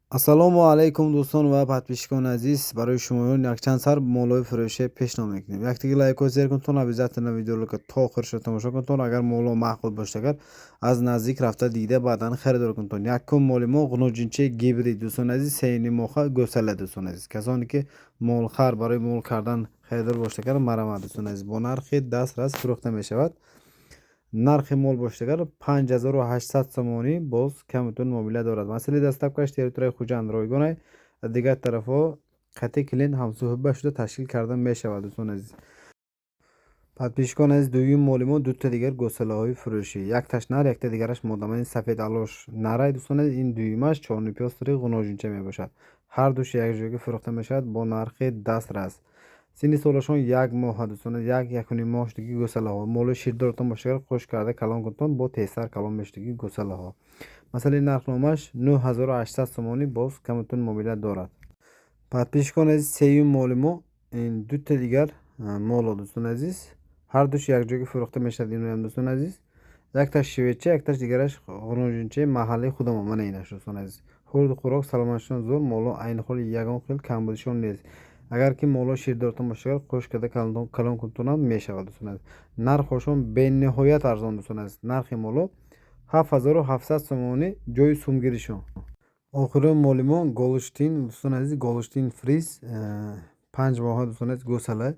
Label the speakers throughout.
Speaker 1: ассалому алайкум дӯстон ва подписчикони азиз. Барои шумоён якчанд сар молҳои фурӯше пешниҳод мекунем. Яктиги лайкҳо зер кунтон, обязательно видеоролика то охирша тамошо кунтон. Агар молҳо маъқул боштагар аз наздик рафта дида баъдан харидор кунтон. Якум моли мо ғунӯҷинчаи гибрид дӯстон азиз, сеюми моха гӯсала дӯстон азиз. Касоне ки молхар барои мол кардан харидор боштагар марамад дӯстон азиз, бо нархи дастрас фурӯхта мешавад. нархи мол боштагар 5800 сомонӣ боз камтун муомила дорад. масъалаи дастапкаш территорияи хуҷанд ройгонай, дигар тарафҳо хати клиент ҳамсуҳба шуда ташкил карда мешавад дӯстон азиз. подписчикони азиз, дуюм моли мо дута дигар гӯсалаҳои фурӯшӣ, якташ нар, якта дигараш модамаи сафед алош нарай дӯстон азиз. ин дуюмаш 4.5 ғунӯҷинча мебошад. ҳар душ якҷоягӣ фурӯхта мешавад бо нархи дастрас. синни солашон 1 моҳ дӯстон азиз, 1-1.5 моҳ шудагӣ гӯсалаҳо. молои ширдортон боштагар хушк карда калон кунтон, бо тезтар калон мешудагӣ гӯсалаҳо. масъалаи нархномааш 9800 сомонӣ боз камтун муомила дорад. подписчикони азиз, сеюм моли мо ин дута дигар моло дӯстон азиз, ҳар душ якҷоягӣ фурӯхта мешавад. иноям дӯстон азиз, якташ шведча, якташ дигараш ғунӯҷинчаи маҳаллии худамо мана инаш дӯстон азиз. хурду хӯрок саломатшон зур, моло айни холи ягон хел камбудишон нест. агар ки моло ширдортон бошагар хушк карда калон кунтонам мешавад дӯстон азиз. нархошон бениҳоят арзон дӯстон азиз. нархи моло 7700 сомонӣ ҷои сумгиришон. охирин моли мо голштин дӯстон азиз, голштин фриз 5 моҳа дӯстон азиз, гӯсала,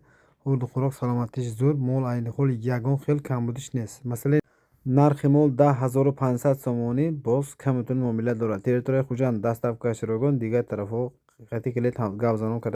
Speaker 1: хурду хӯрок саломатиш зур, мол айни холи ягон хел камбудиш нест. масъалаи нархи мол 10500 сомонӣ боз камтун муомила дорад. территорияи хуҷанд, дастапкаш ройгон, дигар тарафҳо хати клиент гап занон карда